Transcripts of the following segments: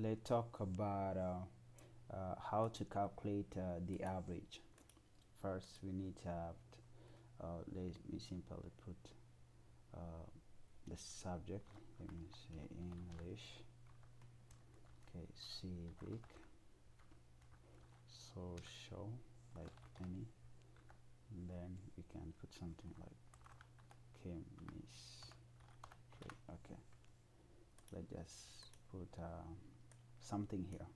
let's talk about how to calculate the average. First, we need to have, let me simply put uh, the subject. Let me say English. Okay, civic, social, like any. And then we can put something like chemistry. Okay, let's just put something here.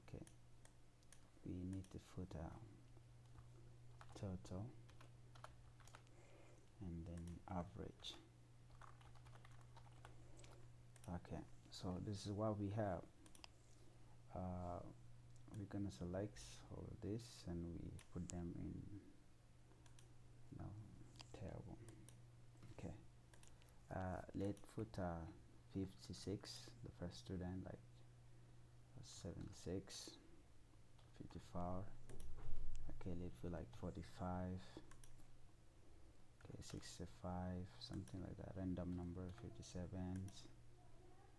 Okay, we need to put total and then average. Okay, so this is what we have. We're gonna select all of this and we put them in table. Okay, let's put 56, the first student, like 76, 54. Okay, let's put like 45. Okay, 65, something like that. Random number 57.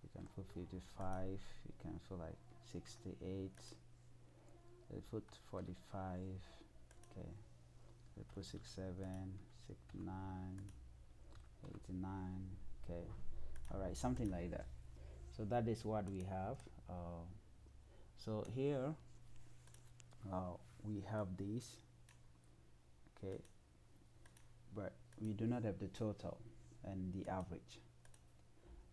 You can put 55. You can put like 68. Let's put 45. Okay, let's put 67, 69, 89. Okay, all right, something like that. So that is what we have. So here we have this. Okay, but we do not have the total and the average.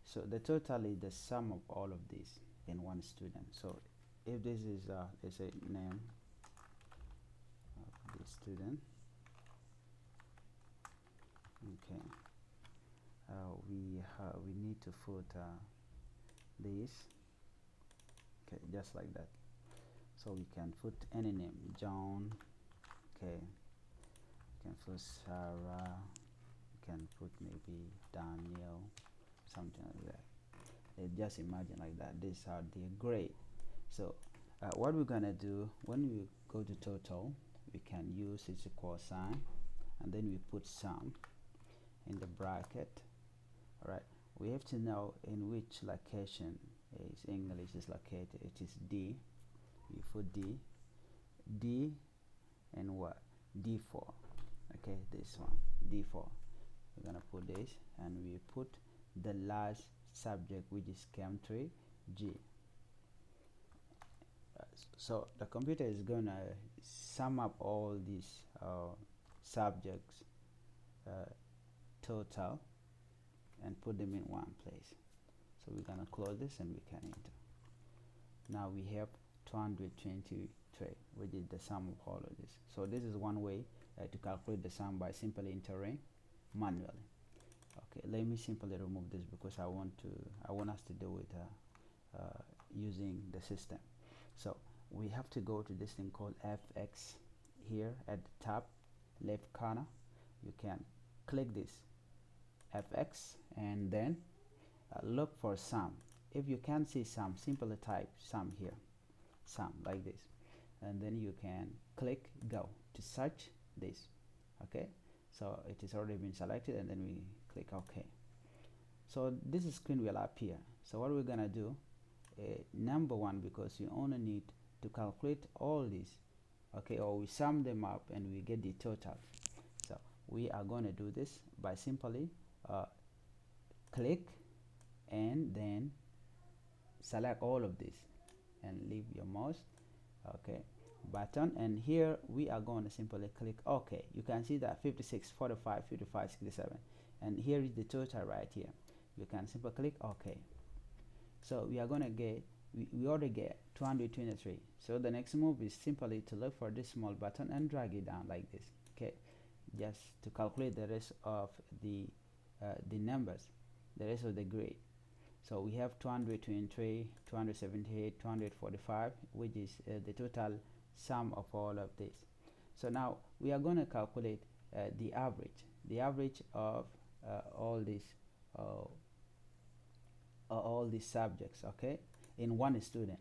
So the total is the sum of all of these in one student. So if this is let's say name of the student, okay, we need to put this, okay, just like that. So we can put any name, John, okay, you can put Sarah, you can put maybe Daniel, something like that. Just imagine like that. This is how they grade. So what we're gonna do when we go to total, we can use its equal sign and then we put sum in the bracket. All right, we have to know in which location is English is located. It is D. We put D and what? D4. Okay, this one, D4. We're gonna put this and we put the last subject, which is Chem3 G. So the computer is gonna sum up all these subjects total and put them in one place. So we're gonna close this and we can enter. Now we have 223, which is the sum of all of this. So this is one way to calculate the sum by simply entering manually. Okay, let me simply remove this because I want us to do it using the system. So we have to go to this thing called fx here at the top left corner. You can click this fx and then look for sum. If you can't see sum, simply type sum here, sum, like this, and then you can click go to search this. Okay, so it is already been selected and then we click OK. So this screen will appear. So what we're gonna do, number one, because you only need to calculate all these, okay, or we sum them up and we get the total. So we are going to do this by simply click and then select all of this and leave your mouse, okay, button, and here we are going to simply click OK. You can see that 56, 45, 55, 67, and here is the total right here. You can simply click OK. So we are going to get, we already get 223. So the next move is simply to look for this small button and drag it down like this. Okay, just to calculate the rest of the numbers, the rest of the grade. So we have 223, 278, 245, which is the total sum of all of this. So now we are going to calculate the average of all these subjects, okay, in one student.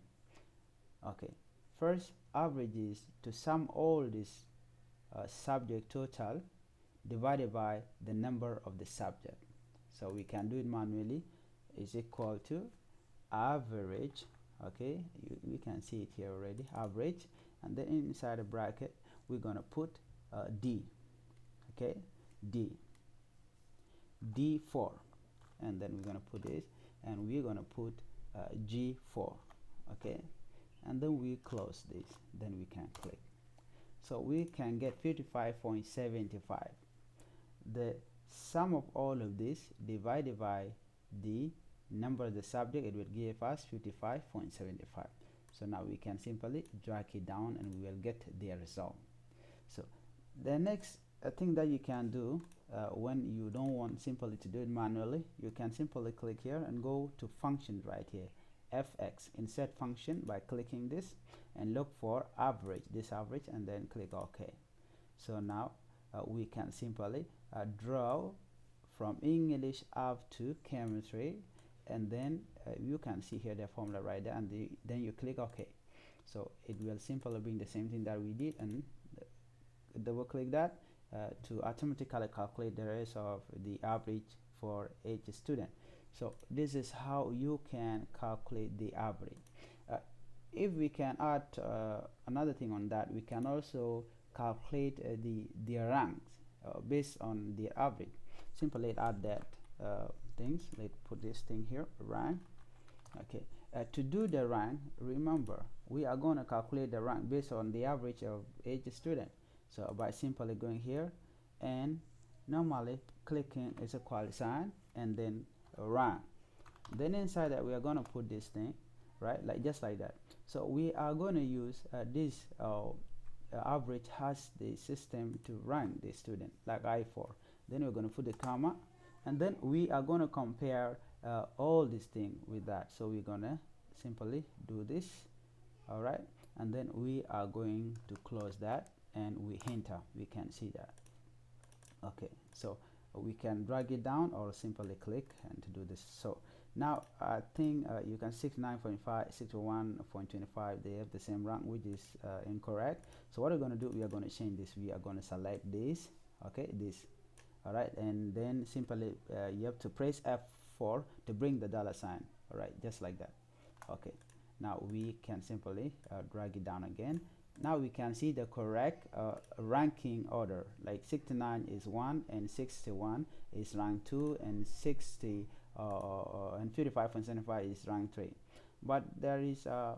Okay, first, average is to sum all this subject total divided by the number of the subject. So we can do it manually. Is equal to average. Okay, we can see it here already, average, and then inside the bracket we're gonna put D. Okay, D4, and then we're gonna put this, and we're gonna put G4. Okay, and then we close this, then we can click. So we can get 55.75. The sum of all of this divided by the number of the subject, it will give us 55.75. So now we can simply drag it down and we will get the result. So the next thing that you can do when you don't want simply to do it manually, you can simply click here and go to function right here, fx, insert function, by clicking this and look for average, this average, and then click OK. So now we can simply draw from English up to chemistry, and then you can see here the formula right there, and then you click OK. So it will simply bring the same thing that we did, and double click that to automatically calculate the rest of the average for each student. So this is how you can calculate the average. If we can add another thing on that, we can also calculate the ranks based on the average. Simply add that things. Let's put this thing here, rank. Okay, to do the rank, remember we are going to calculate the rank based on the average of each student. So by simply going here and normally clicking is a equal sign and then rank. Then inside that we are going to put this thing, right, like just like that. So we are going to use this average has the system to rank the student, like I4. Then we're going to put the comma, and then we are going to compare all these things with that. So we're going to simply do this, all right, and then we are going to close that and we enter. We can see that. Okay, so we can drag it down or simply click and to do this. So now I think you can 69.5, 61.25, they have the same rank, which is incorrect. So what we're going to do, we are going to change this. We are going to select this, okay, this, all right, and then simply you have to press F4 to bring the dollar sign, all right, just like that. Okay, now we can simply drag it down again. Now we can see the correct ranking order, like 69 is 1 and 61 is rank 2 and 60 and 55.75 is rank 3. But there is a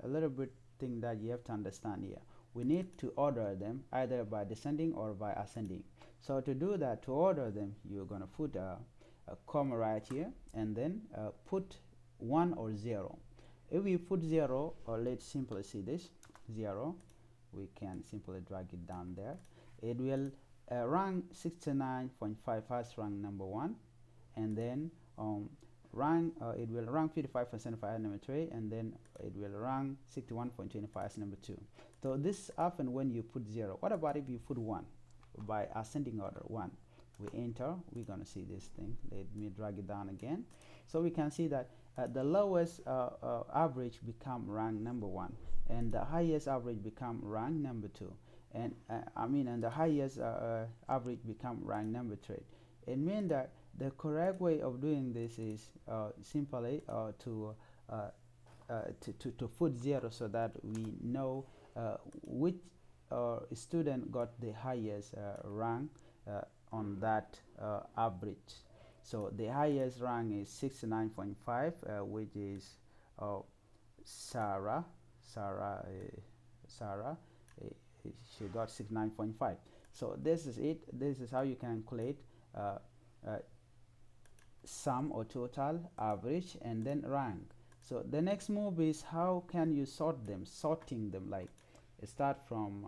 little bit thing that you have to understand here. We need to order them either by descending or by ascending. So to do that, to order them, you're going to put a comma right here and then put 1 or 0. If we put 0, or let's simply see this, 0, we can simply drag it down there. It will rank 69.5 as rank number 1, and then it will rank 55% as number 3, and then it will rank 61.25 as number 2. So this often when you put 0. What about if you put 1 by ascending order? 1, we enter, we're going to see this thing. Let me drag it down again. So we can see that the lowest average become rank number 1, and the highest average become rank number 2, and and the highest average become rank number 3. It means that the correct way of doing this is simply to put 0 so that we know which student got the highest rank on that average. So the highest rank is 69.5, which is Sarah. She got 69.5. So this is it. This is how you can calculate sum or total, average, and then rank. So the next move is how can you sort them, sorting them, like start from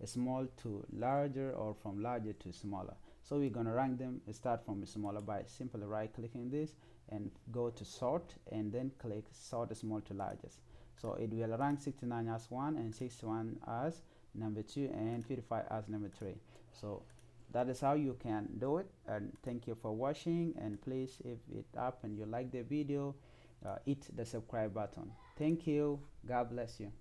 small to larger or from larger to smaller. So we're going to rank them, start from smaller by simply right clicking this and go to sort and then click sort small to largest. So it will rank 69 as 1 and 61 as number 2 and 55 as number 3. So that is how you can do it, and thank you for watching, and please, if it up and you like the video, hit the subscribe button. Thank you. God bless you.